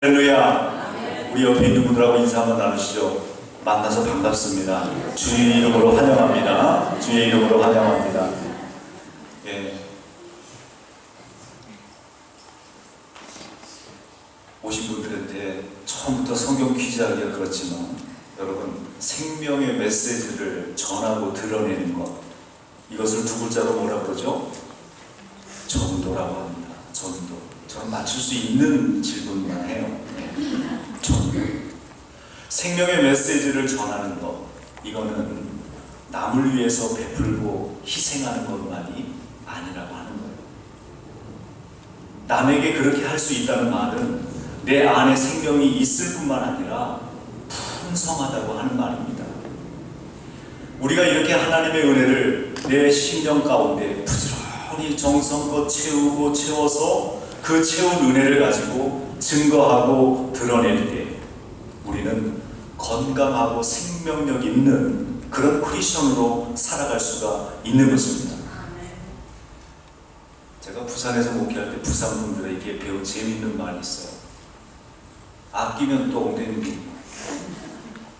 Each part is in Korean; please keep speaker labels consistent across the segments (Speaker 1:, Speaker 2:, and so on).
Speaker 1: 할렐루야. 우리 옆에 있는 분들하고 인사 한번 나누시죠. 만나서 반갑습니다. 주의 이름으로 환영합니다. 주의 이름으로 환영합니다. 예. 오신 분들한테 처음부터 성경 퀴즈 하기가 그렇지만 여러분, 생명의 메시지를 전하고 드러내는 것, 이것을 두 글자로 뭐라 그러죠? 전도라고 합니다. 전도. 저는 맞출 수 있는 질문만 해요. 전도. 생명의 메시지를 전하는 것, 이거는 남을 위해서 베풀고 희생하는 것만이 아니라고 하는 거예요. 남에게 그렇게 할 수 있다는 말은 내 안에 생명이 있을 뿐만 아니라 풍성하다고 하는 말입니다. 우리가 이렇게 하나님의 은혜를 내 심령 가운데 부지런히 정성껏 채우고 채워서 그 채운 은혜를 가지고 증거하고 드러낼 때 우리는 건강하고 생명력 있는 그런 크리스천으로 살아갈 수가 있는 것입니다. 제가 부산에서 목회할 때 부산 분들에게 배운 재미있는 말이 있어요. 아끼면 또 옹되는 게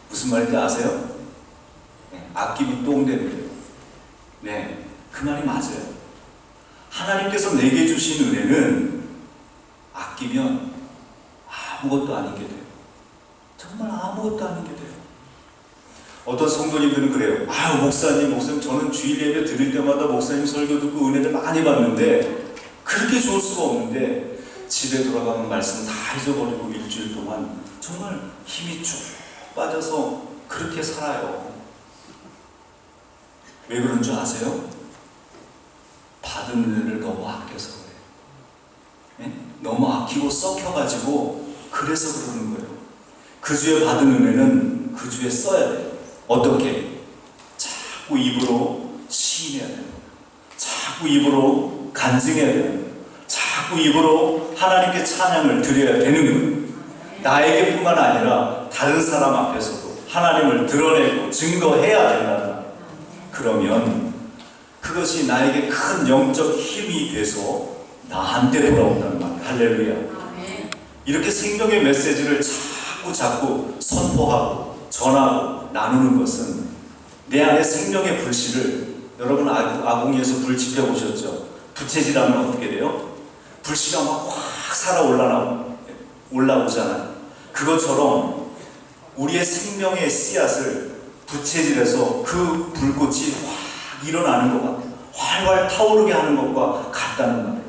Speaker 1: 무슨 말인지 아세요? 네, 아끼면 또 옹되는 거예요. 네, 그 말이 맞아요. 하나님께서 내게 주신 은혜는 아끼면 아무것도 아니게 돼요. 정말 아무것도 아니게 돼요. 어떤 성도님들은 그래요. 목사님 저는 주일 예배 드릴 때마다 목사님 설교 듣고 은혜를 많이 받는데 그렇게 좋을 수가 없는데 집에 돌아가면 말씀 다 잊어버리고 일주일 동안 정말 힘이 쭉 빠져서 그렇게 살아요. 왜 그런 줄 아세요? 받은 은혜를 너무 아껴서 그래요. 네? 너무 아끼고 썩혀가지고 그래서 그러는 거예요. 그 주에 받은 은혜는 그 주에 써야 돼요. 어떻게? 자꾸 입으로 시인해야 돼요. 자꾸 입으로 간증해야 돼요. 자꾸 입으로 하나님께 찬양을 드려야 되는 거예요. 나에게뿐만 아니라 다른 사람 앞에서도 하나님을 드러내고 증거해야 된다는 거예요. 그러면 그것이 나에게 큰 영적 힘이 돼서 나한테 돌아온다는 말이에요. 할렐루야. 이렇게 생명의 메시지를 자꾸 선포하고 전하고 나누는 것은 내 안에 생명의 불씨를, 여러분 아궁이에서 불 지펴보셨죠? 부채질하면 어떻게 돼요? 불씨가 막 확 살아 올라오잖아요. 그것처럼 우리의 생명의 씨앗을 부채질해서 그 불꽃이 확 일어나는 것과 활활 타오르게 하는 것과 같다는 말이에요.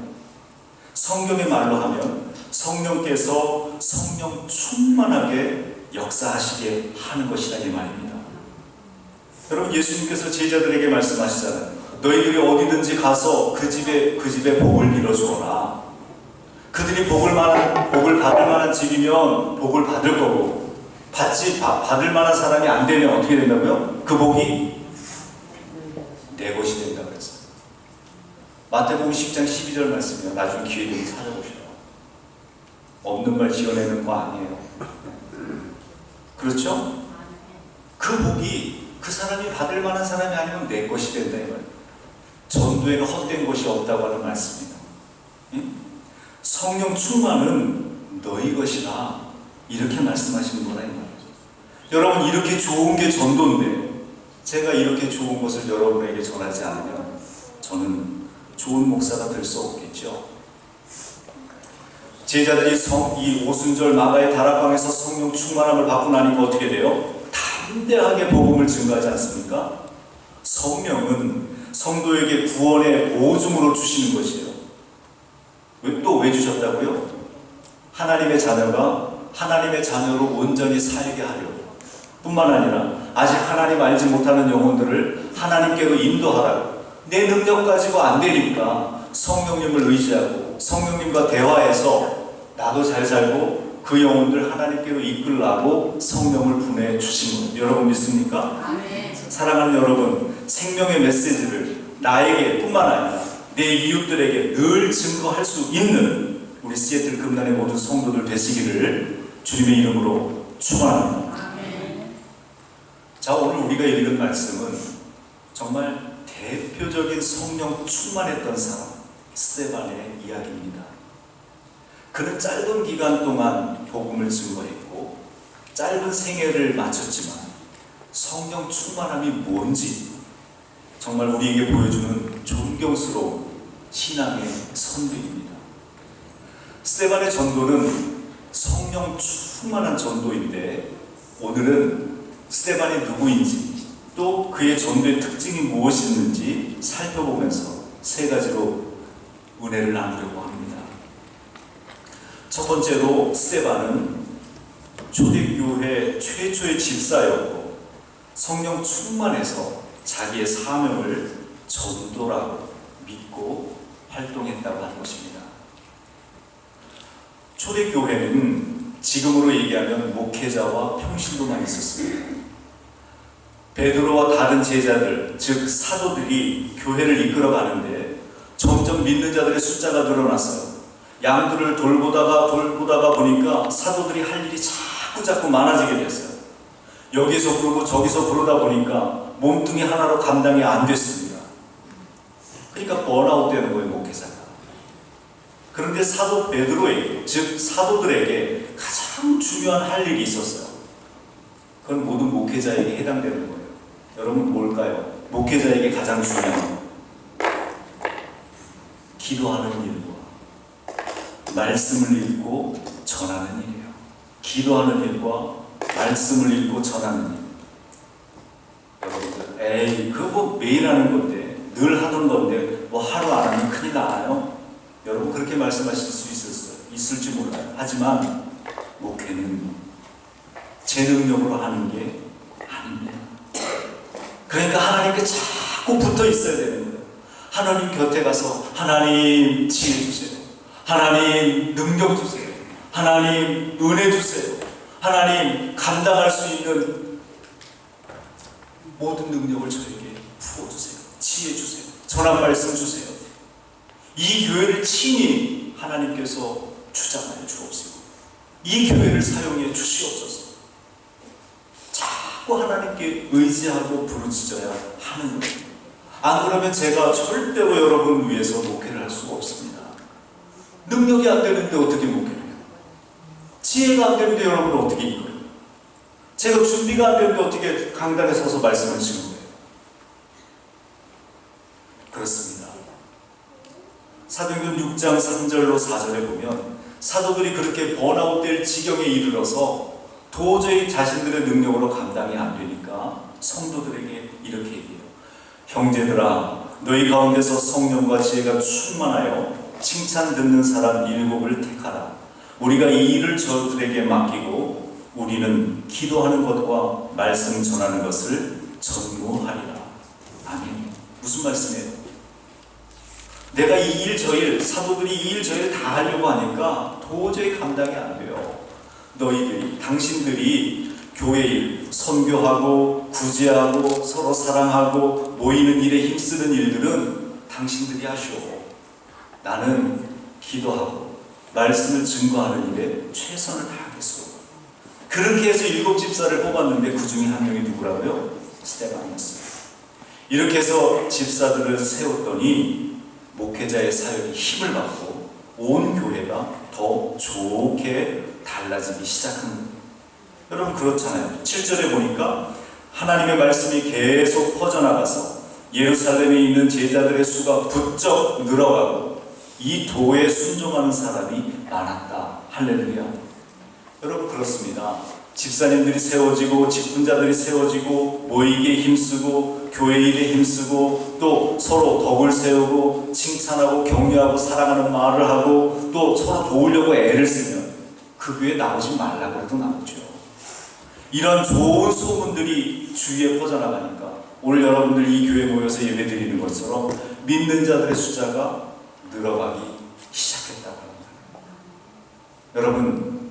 Speaker 1: 성경의 말로 하면 성령께서 성령 충만하게 역사하시게 하는 것이다 이 말입니다. 여러분, 예수님께서 제자들에게 말씀하시잖아요. 너희들이 어디든지 가서 그 집에 복을 빌어주어라. 그들이 복을 받을 만한 집이면 복을 받을 거고, 받을 만한 사람이 안 되면 어떻게 된다고요? 그 복이 내 것이 된다 그랬어요. 마태복음 10장 12절 말씀이요. 나중에 기회 되면 찾아보셔요. 없는 말 지어내는 거 아니에요. 그렇죠? 그 복이 그 사람이 받을 만한 사람이 아니면 내 것이 된다 이 말이에요. 전도에는 헛된 것이 없다고 하는 말씀입니다. 성령 충만은 너희 것이라 이렇게 말씀하시는 거라 이 말이죠. 여러분, 이렇게 좋은 게 전도인데 제가 이렇게 좋은 것을 여러분에게 전하지 않으면 저는 좋은 목사가 될 수 없겠죠. 제자들이 이 오순절 마가의 다락방에서 성령 충만함을 받고 나니까 어떻게 돼요? 담대하게 복음을 증거하지 않습니까? 성령은 성도에게 구원의 보증으로 주시는 것이에요. 왜 주셨다고요? 하나님의 자녀가 하나님의 자녀로 온전히 살게 하려고, 뿐만 아니라 아직 하나님 알지 못하는 영혼들을 하나님께로 인도하라고. 내 능력 가지고 안 되니까 성령님을 의지하고 성령님과 대화해서 나도 잘 살고 그 영혼들 하나님께로 이끌라고 성령을 보내주신 거예요. 여러분 믿습니까? 아멘. 사랑하는 여러분, 생명의 메시지를 나에게 뿐만 아니라 내 이웃들에게 늘 증거할 수 있는 우리 시애틀 금단의 모든 성도들 되시기를 주님의 이름으로 축원합니다. 자, 오늘 우리가 읽은 말씀은 정말 대표적인 성령 충만했던 사람 스데반의 이야기입니다. 그 그는 짧은 기간 동안 복음을 증거했고 짧은 생애를 마쳤지만 성령 충만함이 뭔지 정말 우리에게 보여주는 존경스러운 신앙의 선배입니다. 스데반의 전도는 성령 충만한 전도인데 오늘은 스데반이 누구인지 또 그의 전도의 특징이 무엇이었는지 살펴보면서 세 가지로 은혜를 나누려고 합니다. 첫 번째로 스데반은 초대교회 최초의 집사였고 성령 충만해서 자기의 사명을 전도라고 믿고 활동했다고 하는 것입니다. 초대교회는 지금으로 얘기하면 목회자와 평신도만 있었습니다. 베드로와 다른 제자들, 즉 사도들이 교회를 이끌어가는데 점점 믿는 자들의 숫자가 늘어났어요. 양들을 돌보다가 보니까 사도들이 할 일이 자꾸 많아지게 됐어요. 여기서 부르고 저기서 부르다 보니까 몸뚱이 하나로 감당이 안 됐습니다. 그러니까 번아웃 되는 거예요, 목회자가. 그런데 사도 베드로에게, 즉 사도들에게 가장 중요한 할 일이 있었어요. 그건 모든 목회자에게 해당되는 거예요. 여러분 뭘까요? 목회자에게 가장 중요한 거. 기도하는 일과 말씀을 읽고 전하는 일이에요. 기도하는 일과 말씀을 읽고 전하는 일. 여러분들, 에이, 그거 뭐 매일 하는 건데, 늘 하던 건데, 뭐 하루 안 하면 큰일 나요? 여러분 그렇게 말씀하실 수 있을지 몰라요. 하지만 목회는 제 능력으로 하는 게 아닙니다. 그러니까 하나님께 자꾸 붙어 있어야 되는 거예요. 하나님 곁에 가서 하나님 지혜 주세요. 하나님 능력 주세요. 하나님 은혜 주세요. 하나님 감당할 수 있는 모든 능력을 저에게 부어주세요. 지혜 주세요. 전한 말씀 주세요. 이 교회를 친히 하나님께서 주장하여 주옵시고 이 교회를 사용해 주시옵소서. 자꾸 하나님께 의지하고 부르짖어야 하는 거예요. 안 그러면 제가 절대로 여러분 위해서 목회를 할 수가 없습니다. 능력이 안 되는데 어떻게 목회를 해요? 지혜가 안 되는데 여러분은 어떻게 이끌어요? 제가 준비가 안 되는데 어떻게 강단에 서서 말씀을 드리는 거예요? 그렇습니다. 사도행전 6장 3절로 4절에 보면 사도들이 그렇게 번아웃될 지경에 이르러서 도저히 자신들의 능력으로 감당이 안 되니까 성도들에게 이렇게 얘기해요. 형제들아, 너희 가운데서 성령과 지혜가 충만하여 칭찬 듣는 사람 7을 택하라. 우리가 이 일을 저들에게 맡기고 우리는 기도하는 것과 말씀 전하는 것을 전무하리라. 아멘. 무슨 말씀이에요? 내가 이 일 저 일, 사도들이 이 일 저 일 다 하려고 하니까 도저히 감당이 안 돼요. 너희들이, 당신들이 교회 일, 선교하고 구제하고 서로 사랑하고 모이는 일에 힘쓰는 일들은 당신들이 하시오. 나는 기도하고 말씀을 증거하는 일에 최선을 다하겠소. 그렇게 해서 7 집사를 뽑았는데 그 중에 한 명이 누구라고요? 스데반이었어요. 이렇게 해서 집사들을 세웠더니 목회자의 사역이 힘을 받고 온 교회가 더 좋게 달라지기 시작한 거예요. 여러분 그렇잖아요. 7절에 보니까 하나님의 말씀이 계속 퍼져나가서 예루살렘에 있는 제자들의 수가 부쩍 늘어가고 이 도에 순종하는 사람이 많았다. 할렐루야. 여러분 그렇습니다. 집사님들이 세워지고 직분자들이 세워지고 모이기에 힘쓰고 교회 일에 힘쓰고 또 서로 덕을 세우고 칭찬하고 격려하고 사랑하는 말을 하고 또 서로 도우려고 애를 쓰면 그 교회 나오지 말라고 해도 나오죠. 이런 좋은 소문들이 주위에 퍼져나가니까 오늘 여러분들 이 교회에 모여서 예배드리는 것처럼 믿는 자들의 숫자가 늘어가기 시작했다고 합니다. 여러분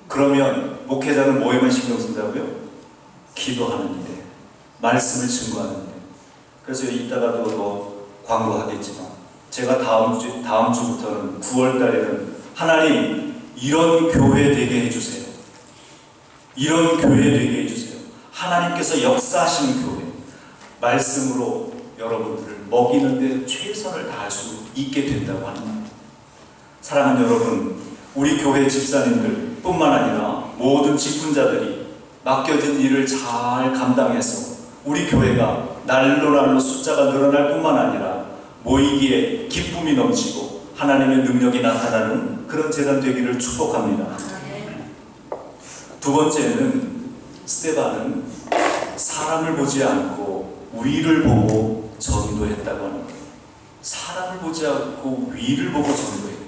Speaker 1: 그러면 목회자는 뭐에만 신경 쓴다고요? 기도하는 일에, 말씀을 증거하는 일에. 그래서 이따가도 뭐 광고하겠지만 제가 다음 주부터는 9월 달에는 하나님 이런 교회 되게 해주세요. 이런 교회 되게 해주세요. 하나님께서 역사하시는 교회, 말씀으로 여러분들을 먹이는 데 최선을 다할 수 있게 된다고 하는 겁니다. 사랑하는 여러분, 우리 교회 집사님들 뿐만 아니라 모든 직분자들이 맡겨진 일을 잘 감당해서 우리 교회가 날로 숫자가 늘어날 뿐만 아니라 모이기에 기쁨이 넘치고 하나님의 능력이 나타나는 그런 재단 되기를 축복합니다. 두 번째는 스데반은 사람을 보지 않고 위를 보고 전도했다고 하는 거예요. 사람을 보지 않고 위를 보고 전도했다.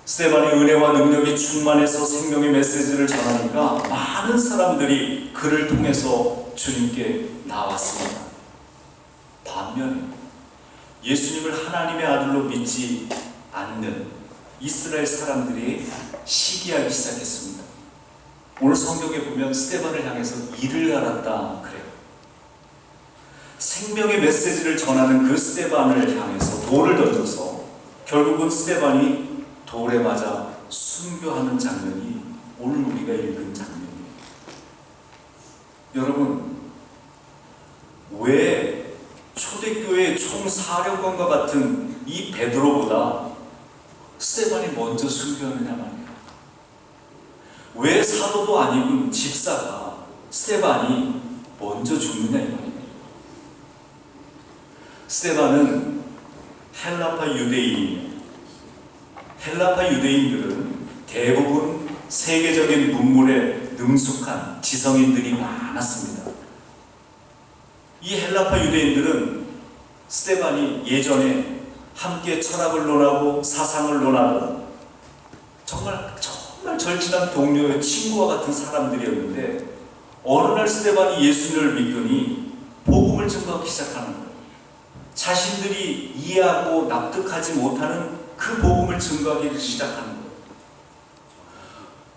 Speaker 1: 스데반이 은혜와 능력이 충만해서 생명의 메시지를 전하니까 많은 사람들이 그를 통해서 주님께 나왔습니다. 반면에 예수님을 하나님의 아들로 믿지 않는 이스라엘 사람들이 시기하기 시작했습니다. 오늘 성경에 보면 스데반을 향해서 이를 갈았다 그래요. 생명의 메시지를 전하는 그 스데반을 향해서 돌을 던져서 결국은 스데반이 돌에 맞아 순교하는 장면이 오늘 우리가 읽은 장면이에요. 여러분, 왜 초대교회 총사령관과 같은 이 베드로보다 스데반이 먼저 순교하느냐 말이에요. 왜 사도도 아니고 집사가 스데반이 먼저 죽느냐 이 말이에요. 스데반은 헬라파 유대인이에요. 헬라파 유대인들은 대부분 세계적인 문물에 능숙한 지성인들이 많았습니다. 이 헬라파 유대인들은 스데반이 예전에 함께 철학을 논하고 사상을 논하던 정말 절친한 동료의 친구와 같은 사람들이었는데 어느 날 스데반이 예수님을 믿더니 복음을 증거하기 시작하는 거예요. 자신들이 이해하고 납득하지 못하는 그 복음을 증거하기 시작하는 거예요.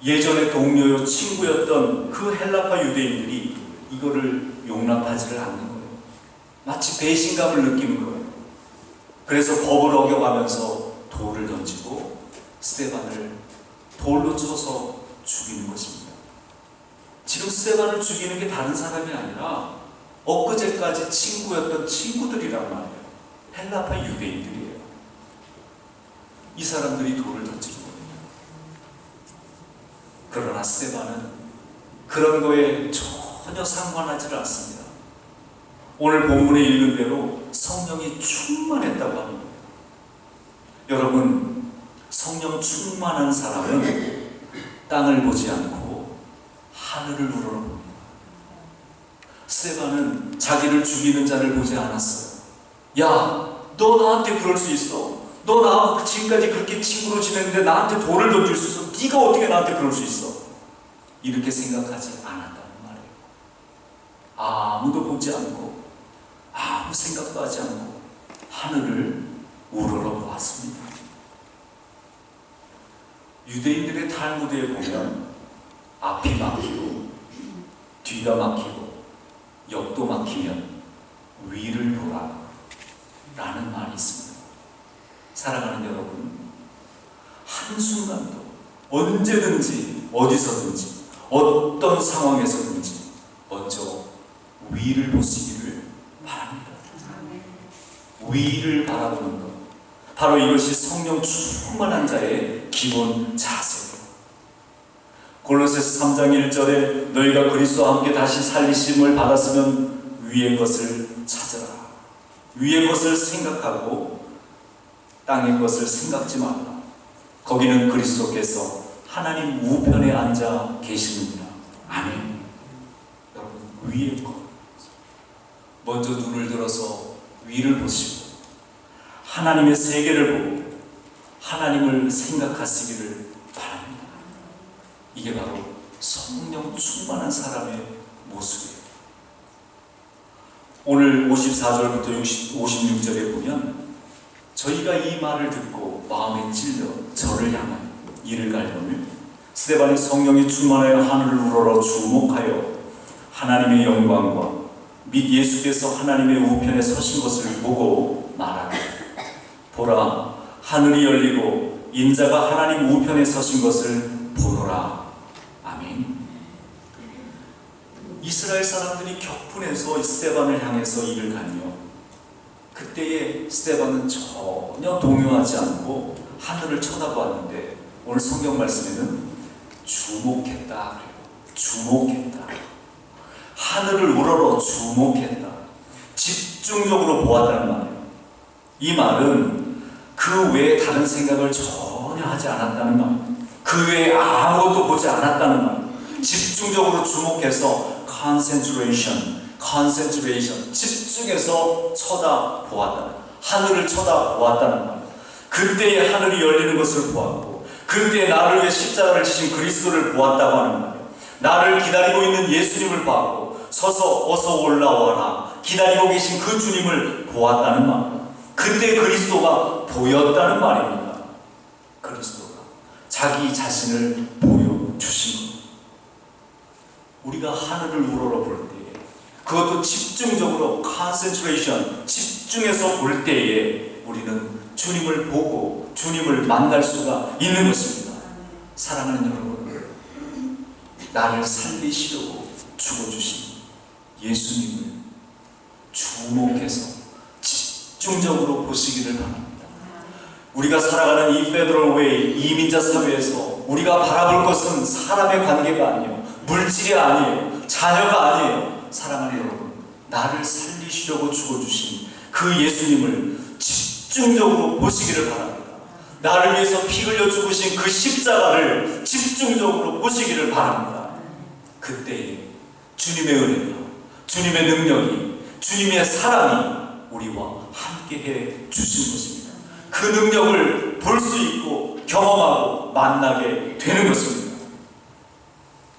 Speaker 1: 예전에 동료요 친구였던 그 헬라파 유대인들이 이거를 용납하지를 않는 거예요. 마치 배신감을 느끼는 거예요. 그래서 법을 어겨가면서 돌을 던지고 스데반을 돌로 쳐서 죽이는 것입니다. 지금 스데반을 죽이는 게 다른 사람이 아니라 엊그제까지 친구였던 친구들이란 말이에요. 헬라파 유대인들이에요. 이 사람들이 돌을 던지는 거예요. 그러나 스데반은 그런 거에 전혀 상관하지 않습니다. 오늘 본문에 읽은 대로 성령이 충만했다고 합니다. 여러분, 성령 충만한 사람은 땅을 보지 않고 하늘을 우러러봅니다. 스데반은 자기를 죽이는 자를 보지 않았어요. 야, 너 나한테 그럴 수 있어? 너 나하고 지금까지 그렇게 친구로 지냈는데 나한테 돌을 던질 수 있어? 네가 어떻게 나한테 그럴 수 있어? 이렇게 생각하지 않았다는 말이에요. 아무도 보지 않고 아무 생각도 하지 않고 하늘을 우러러보았습니다. 유대인들의 탈무드에 보면 앞이 막히고 뒤가 막히고 옆도 막히면 위를 보라 라는 말이 있습니다. 사랑하는 여러분, 한순간도 언제든지 어디서든지 어떤 상황에서든지 먼저 위를 보시기를 바랍니다. 위를 바라보는 것, 바로 이것이 성령 충만한 자의 기본 자세예요. 골로새서 3장 1절에 너희가 그리스도와 함께 다시 살리심을 받았으면 위의 것을 찾으라. 위의 것을 생각하고 땅의 것을 생각지 말라. 거기는 그리스도께서 하나님 우편에 앉아 계시느니라. 아멘. 여러분, 위의 것 먼저 눈을 들어서 위를 보시고 하나님의 세계를 보고 하나님을 생각하시기를 바랍니다. 이게 바로 성령 충만한 사람의 모습이에요. 오늘 54절부터 56절에 보면 저희가 이 말을 듣고 마음에 찔려 저를 향한 이를 갈려면 스데반이 성령이 충만하여 하늘을 우러러 주목하여 하나님의 영광과 및 예수께서 하나님의 우편에 서신 것을 보고 말하되 보라, 하늘이 열리고 인자가 하나님 우편에 서신 것을 보노라. 아멘. 이스라엘 사람들이 격분해서 스데반을 향해서 이를 갈며 그때에 스데반은 전혀 동요하지 않고 하늘을 쳐다보았는데 오늘 성경 말씀에는 주목했다 그래요. 주목했다. 하늘을 우러러 주목했다. 집중적으로 보았다는 말이에요. 이 말은 그 외에 다른 생각을 전혀 하지 않았다는 말이에요. 그 외에 아무것도 보지 않았다는 말이에요. 집중적으로 주목해서 concentration, 집중해서 쳐다보았다는, 하늘을 쳐다보았다는 말. 그때의 하늘이 열리는 것을 보았고, 그때 나를 위해 십자가를 지신 그리스도를 보았다고 하는 말이에요. 나를 기다리고 있는 예수님을 보았고, 서서 어서 올라와라 기다리고 계신 그 주님을 보았다는 말. 그때 그리스도가 보였다는 말입니다. 그리스도가 자기 자신을 보여주신 것. 우리가 하늘을 우러러 볼 때에, 그것도 집중적으로 concentration, 집중해서 볼 때에 우리는 주님을 보고 주님을 만날 수가 있는 것입니다. 사랑하는 여러분, 나를 살리시려고 죽어주신 예수님을 주목해서 집중적으로 보시기를 바랍니다. 우리가 살아가는 이 페더럴 웨이, 이민자 사회에서 우리가 바라볼 것은 사람의 관계가 아니에요. 물질이 아니에요. 자녀가 아니에요. 사랑하는 여러분, 나를 살리시려고 죽어주신 그 예수님을 집중적으로 보시기를 바랍니다. 나를 위해서 피 흘려 죽으신 그 십자가를 집중적으로 보시기를 바랍니다. 그때에 주님의 은혜가, 주님의 능력이, 주님의 사랑이 우리와 함께해 주신 것입니다. 그 능력을 볼 수 있고 경험하고 만나게 되는 것입니다.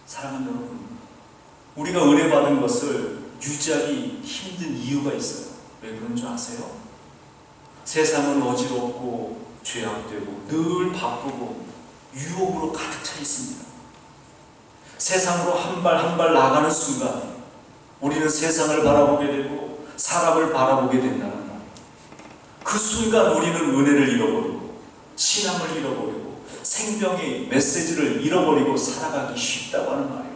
Speaker 1: 사랑하는 여러분, 우리가 은혜 받은 것을 유지하기 힘든 이유가 있어요. 왜 그런 줄 아세요? 세상은 어지럽고 죄악되고 늘 바쁘고 유혹으로 가득 차 있습니다. 세상으로 한 발 한 발 나가는 순간 우리는 세상을 바라보게 되고 사람을 바라보게 된다는 말. 그 순간 우리는 은혜를 잃어버리고 신앙을 잃어버리고 생명의 메시지를 잃어버리고 살아가기 쉽다고 하는 말이에요.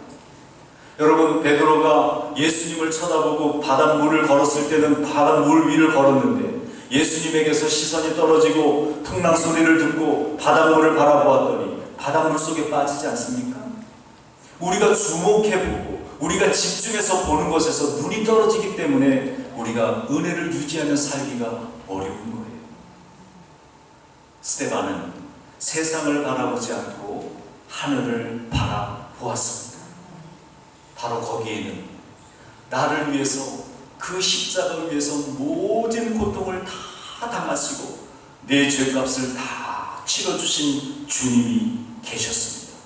Speaker 1: 여러분, 베드로가 예수님을 쳐다보고 바닷물을 걸었을 때는 바닷물 위를 걸었는데 예수님에게서 시선이 떨어지고 풍랑 소리를 듣고 바닷물을 바라보았더니 바닷물 속에 빠지지 않습니까? 우리가 주목해보고 우리가 집중해서 보는 것에서 눈이 떨어지기 때문에 우리가 은혜를 유지하며 살기가 어려운 거예요. 스데반은 세상을 바라보지 않고 하늘을 바라보았습니다. 바로 거기에는 나를 위해서, 그 십자가를 위해서 모든 고통을 다 당하시고 내 죄값을 다 치러주신 주님이 계셨습니다.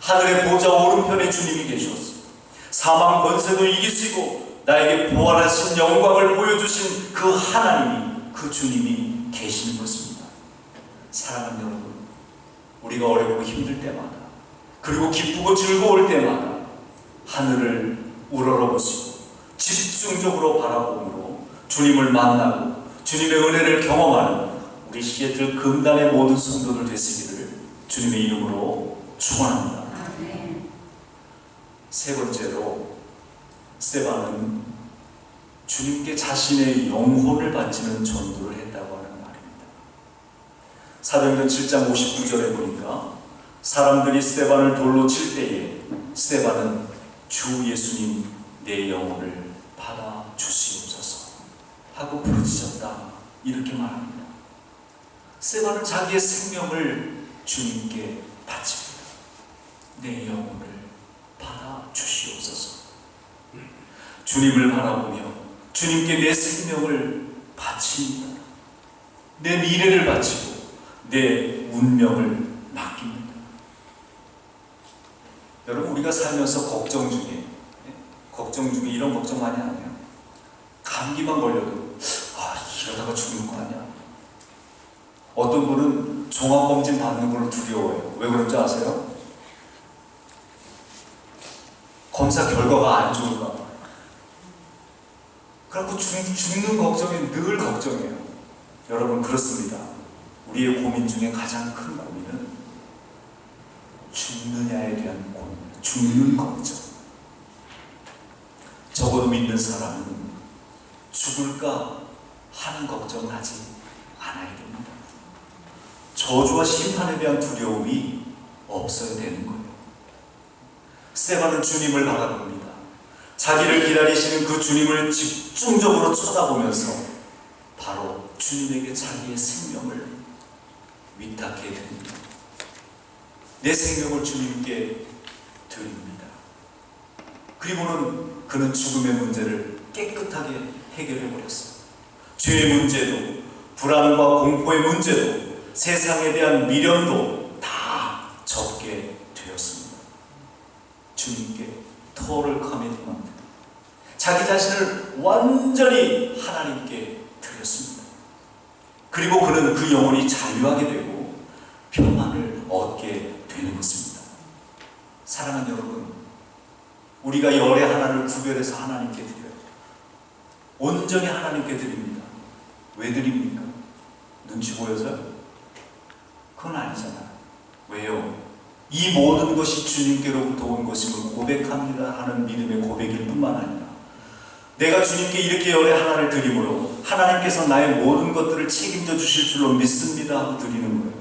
Speaker 1: 하늘의 보좌 오른편에 주님이 계셨습니다. 사망 권세도 이기시고 나에게 부활하신 영광을 보여주신 그 하나님이, 그 주님이 계시는 것입니다. 사랑하는 여러분, 우리가 어렵고 힘들 때마다, 그리고 기쁘고 즐거울 때마다 하늘을 우러러보시고 집중적으로 바라봄으로 주님을 만나고 주님의 은혜를 경험하는 우리 시애틀 금단의 모든 성도들 되시기를 주님의 이름으로 축원합니다. 세 번째로, 스데반은 주님께 자신의 영혼을 바치는 전도를 했다고 하는 말입니다. 사도행전 7장 59절에 보니까 사람들이 스데반을 돌로 칠 때에 스데반은 주 예수님, 내 영혼을 받아 주시옵소서 하고 부르짖었다, 이렇게 말합니다. 스데반은 자기의 생명을 주님께 바칩니다. 내 영혼을 받아 주시옵소서. 주님을 바라보며 주님께 내 생명을 바칩니다. 내 미래를 바치고 내 운명을 맡깁니다. 여러분, 우리가 살면서 걱정 중에 이런 걱정 많이 안 해요. 감기만 걸려도 이러다가 죽는 거 아니야. 어떤 분은 종합검진 받는 걸 두려워해요. 왜 그런지 아세요? 검사 결과가 안 좋을까 봐. 그래갖고 죽는 걱정이 늘 걱정이에요. 여러분, 그렇습니다. 우리의 고민 중에 가장 큰 고민은 죽느냐에 대한 고민, 죽는 걱정. 적어도 믿는 사람은 죽을까 하는 걱정을 하지 않아야 됩니다. 저주와 심판에 대한 두려움이 없어야 되는 거예요. 스데반은 주님을 바라봅니다. 자기를 기다리시는 그 주님을 집중적으로 쳐다보면서 바로 주님에게 자기의 생명을 위탁해 드립니다. 내 생명을 주님께 드립니다. 그리고는 그는 죽음의 문제를 깨끗하게 해결해 버렸어요. 죄의 문제도, 불안과 공포의 문제도, 세상에 대한 미련도 다 접게 되었습니다. 주님께 토를 커밋먼트, 자기 자신을 완전히 하나님께 드렸습니다. 그리고 그는 그 영혼이 자유하게 되고 평안을 얻게 되는 것입니다. 사랑하는 여러분, 우리가 열의 하나를 구별해서 하나님께 드려요. 온전히 하나님께 드립니다. 왜 드립니까? 눈치 보여서요? 그건 아니잖아요. 왜요? 이 모든 것이 주님께로부터 온 것임을 고백합니다 하는 믿음의 고백일 뿐만 아니라 내가 주님께 이렇게 열의 하나를 드림으로 하나님께서 나의 모든 것들을 책임져 주실 줄로 믿습니다 하고 드리는 거예요.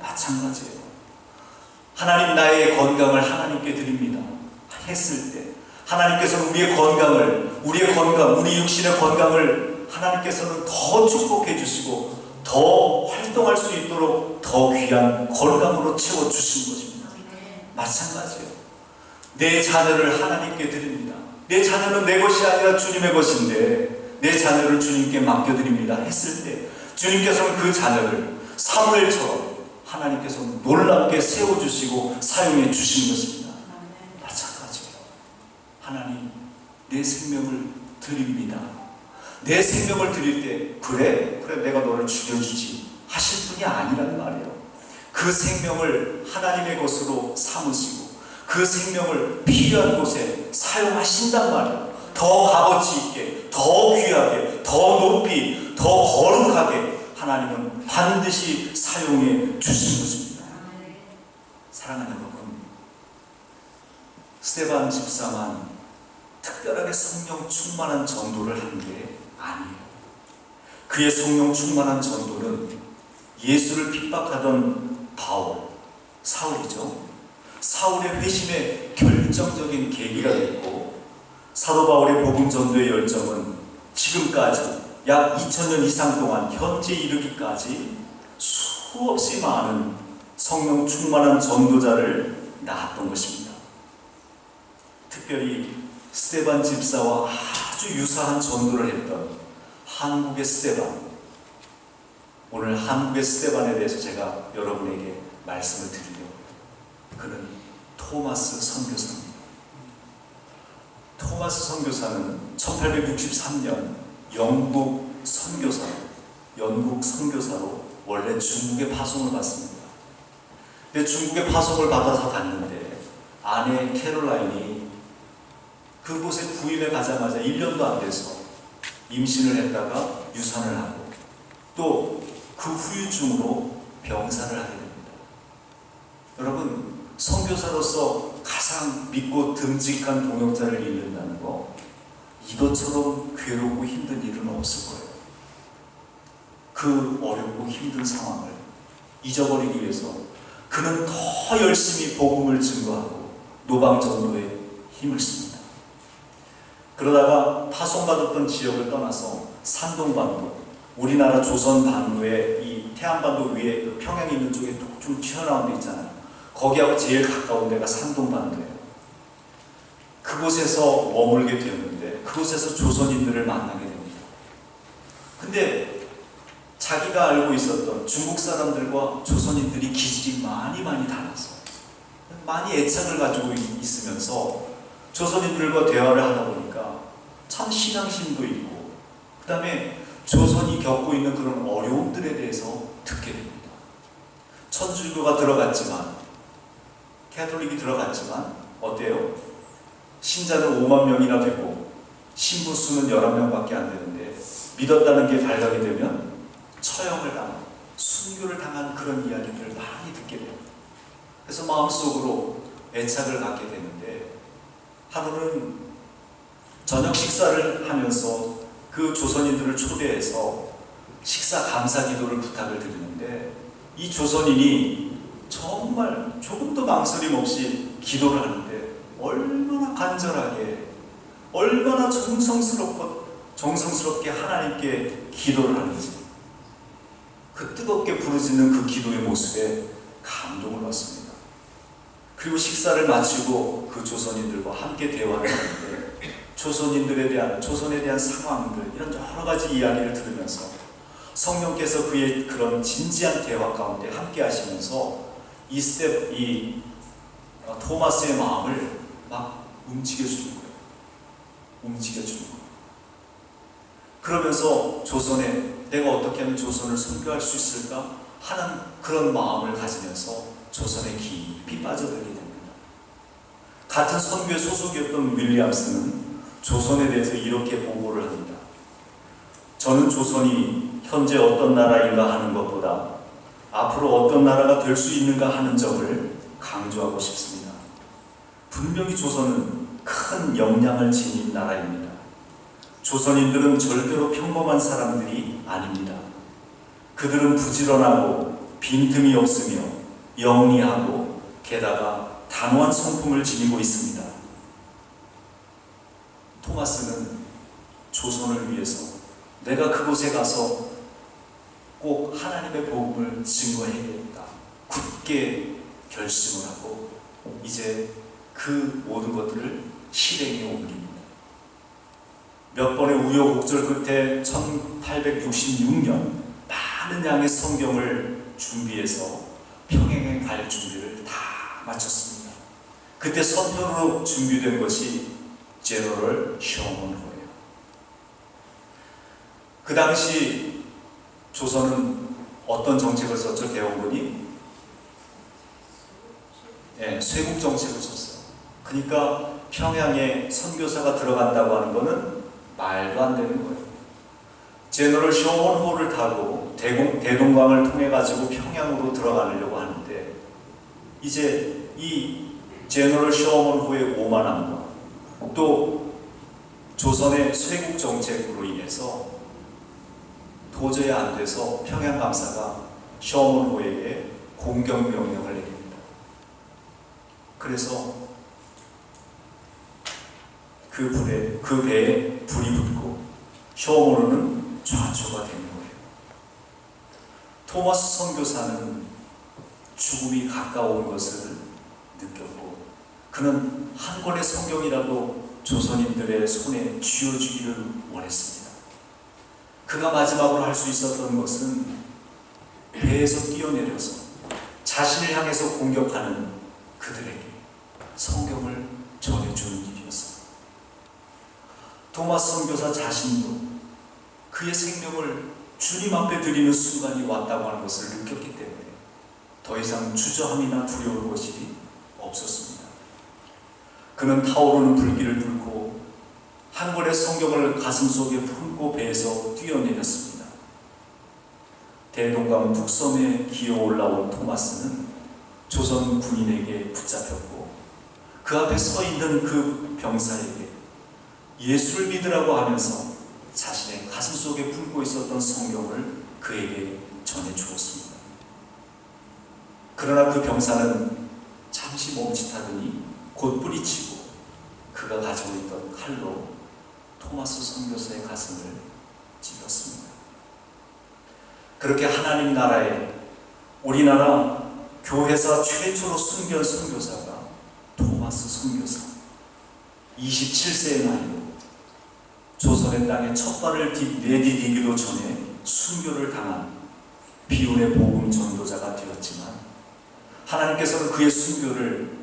Speaker 1: 마찬가지예요. 하나님, 나의 건강을 하나님께 드립니다 했을 때 하나님께서는 우리의 건강, 우리 육신의 건강을 하나님께서는 더 축복해 주시고 더 활동할 수 있도록 더 귀한 건강으로 채워주신 것입니다. 마찬가지예요. 내 자녀를 하나님께 드립니다. 내 자녀는 내 것이 아니라 주님의 것인데 내 자녀를 주님께 맡겨드립니다 했을 때 주님께서는 그 자녀를 사무엘처럼 하나님께서는 놀랍게 세워주시고 사용해 주시는 것입니다. 마찬가지예요. 하나님, 내 생명을 드립니다. 내 생명을 드릴 때 그래 내가 너를 죽여주지 하실 분이 아니란 말이에요. 그 생명을 하나님의 것으로 삼으시고 그 생명을 필요한 곳에 사용하신단 말이에요. 더 값어치 있게, 더 귀하게, 더 높이, 더 거룩하게 하나님은 반드시 사용해 주신 것입니다. 사랑하는 여러분, 스데반 집사만 특별하게 성령 충만한 전도를 한 게 아니에요. 그의 성령 충만한 전도는 예수를 핍박하던 사울이죠. 사울의 회심의 결정적인 계기가 됐고 사도 바울의 복음 전도의 열정은 지금까지 약 2000년 이상 동안 현재 이르기까지 수없이 많은 성령 충만한 전도자를 낳았던 것입니다. 특별히 스데반 집사와 아주 유사한 전도를 했던 한국의 스데반, 오늘 한국의 스데반에 대해서 제가 여러분에게 말씀을 드리려고 해요. 그는 토마스 선교사입니다. 토마스 선교사는 1863년 영국 선교사로 원래 중국에 파송을 받습니다. 근데 중국에 파송을 받아서 갔는데 아내 캐롤라인이 그곳에 부임해 가자마자 1년도 안 돼서 임신을 했다가 유산을 하고 또 그 후유증으로 병사를 하게 됩니다. 여러분, 선교사로서 가장 믿고 듬직한 동역자를 잃는다는 거, 이것처럼 괴롭고 힘든 일은 없을 거예요. 그 어렵고 힘든 상황을 잊어버리기 위해서 그는 더 열심히 복음을 증거하고 노방전도에 힘을 씁니다. 그러다가 파송받았던 지역을 떠나서 산동반도, 우리나라 조선반도의 이 태안반도 위에 그 평양이 있는 쪽에 좀 튀어나온 데 있잖아요. 거기하고 제일 가까운 데가 산동반도예요. 그곳에서 머물게 되었는데 그곳에서 조선인들을 만나게 됩니다. 근데 자기가 알고 있었던 중국 사람들과 조선인들이 기질이 많이 달라서 많이 애착을 가지고 있으면서 조선인들과 대화를 하다 보니까 참 신앙심도 있고 그 다음에 조선이 겪고 있는 그런 어려움들에 대해서 듣게 됩니다. 천주교가 들어갔지만, 캐톨릭이 들어갔지만 어때요? 신자는 5만 명이나 되고 신부 수는 11명밖에 안 되는데 믿었다는 게 발각이 되면 처형을 당하고 순교를 당한 그런 이야기들을 많이 듣게 돼요. 그래서 마음속으로 애착을 갖게 되는데 하루는 저녁 식사를 하면서 그 조선인들을 초대해서 식사 감사 기도를 부탁을 드리는데 이 조선인이 정말 조금도 망설임 없이 기도를 하는데 얼마나 간절하게, 얼마나 정성스럽게 하나님께 기도를 하는지, 그 뜨겁게 부르짖는 그 기도의 모습에 감동을 받습니다. 그리고 식사를 마치고 그 조선인들과 함께 대화를 하는데 조선에 대한 상황들, 이런 여러 가지 이야기를 들으면서 성령께서 그의 그런 진지한 대화 가운데 함께 하시면서 이 토마스의 마음을 막 움직여주는 거예요. 그러면서 내가 어떻게 하면 조선을 선교할 수 있을까 하는 그런 마음을 가지면서 조선에 깊이 빠져들게 됩니다. 같은 선교의 소속이었던 윌리엄스는 조선에 대해서 이렇게 보고를 합니다. 저는 조선이 현재 어떤 나라인가 하는 것보다 앞으로 어떤 나라가 될 수 있는가 하는 점을 강조하고 싶습니다. 분명히 조선은 큰 역량을 지닌 나라입니다. 조선인들은 절대로 평범한 사람들이 아닙니다. 그들은 부지런하고 빈틈이 없으며 영리하고 게다가 단호한 성품을 지니고 있습니다. 토마스는 조선을 위해서 내가 그곳에 가서 꼭 하나님의 복음을 증거해야겠다, 굳게 결심을 하고 이제 그 모든 것들을 실행에 옮깁니다. 몇 번의 우여곡절 끝에 1866년 많은 양의 성경을 준비해서 평양에 갈 준비를 다 마쳤습니다. 그때 선표로 준비된 것이 제너럴 셔먼호예요. 그 당시 조선은 어떤 정책을 썼죠? 대원군이 쇄국 정책을 썼어요. 그러니까 평양에 선교사가 들어간다고 하는 것은 말도 안 되는 거예요. 제너럴 셔먼호를 타고 대동강을 통해 가지고 평양으로 들어가려고 하는데 이제 이 제너럴 셔먼호의 오만함과 또 조선의 쇄국 정책으로 인해서 도저히 안 돼서 평양 감사가 셔먼호에게 공격 명령을 내립니다. 그래서 그 배에 불이 붙고 셔먼호는 좌초가 되는 거예요. 토마스 선교사는 죽음이 가까운 것을 느꼈고 그는 한 권의 성경이라도 조선인들의 손에 쥐어주기를 원했습니다. 그가 마지막으로 할 수 있었던 것은 배에서 뛰어내려서 자신을 향해서 공격하는 그들에게 성경을 전해주는 일이었습니다. 토마스 선교사 자신도 그의 생명을 주님 앞에 드리는 순간이 왔다고 하는 것을 느꼈기 때문에 더 이상 주저함이나 두려울 것이 없었습니다. 그는 타오르는 불길을 뚫고 한 권의 성경을 가슴속에 품고 배에서 뛰어내렸습니다. 대동강 북섬에 기어 올라온 토마스는 조선 군인에게 붙잡혔고 그 앞에 서 있는 그 병사에게 예수를 믿으라고 하면서 자신의 가슴속에 품고 있었던 성경을 그에게 전해주었습니다. 그러나 그 병사는 잠시 멈칫하더니 곧 뿌리치고 그가 가지고 있던 칼로 토마스 선교사의 가슴을 찔렀습니다. 그렇게 하나님 나라에 우리나라 교회사 최초로 순결 선교사가 토마스 선교사, 27세의 나이로 조선의 땅에 첫 발을 내디디기도 전에 순교를 당한 비운의 복음 전도자가 되었지만 하나님께서는 그의 순교를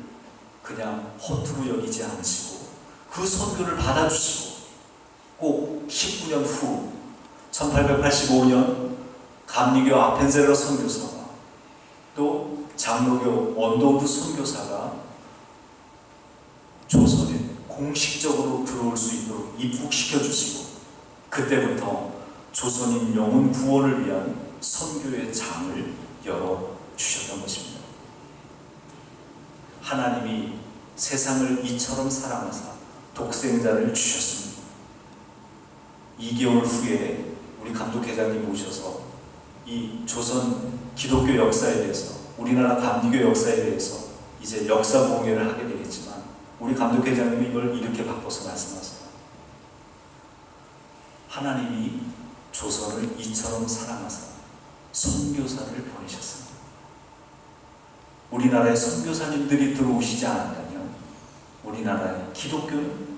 Speaker 1: 그냥 허투루 여기지 않으시고 그 선교를 받아주시고 꼭 19년 후 1885년 감리교 아펜셀러 선교사와 또 장로교 언더우드 선교사가 조선에 공식적으로 들어올 수 있도록 입국시켜 주시고 그때부터 조선인 영혼 구원을 위한 선교의 장을 열어 주셨던 것입니다. 하나님이 세상을 이처럼 사랑하사 독생자를 주셨습니다. 2개월 후에 우리 감독회장님 오셔서 이 조선 기독교 역사에 대해서, 우리나라 감리교 역사에 대해서 이제 역사 공예를 하게 되겠지만, 우리 감독회장님이 이걸 이렇게 바꿔서 말씀하세요. 하나님이 조선을 이처럼 사랑하사 선교사를 보내셨습니다. 우리나라에 선교사님들이 들어오시지 않았다면 우리나라의 기독교는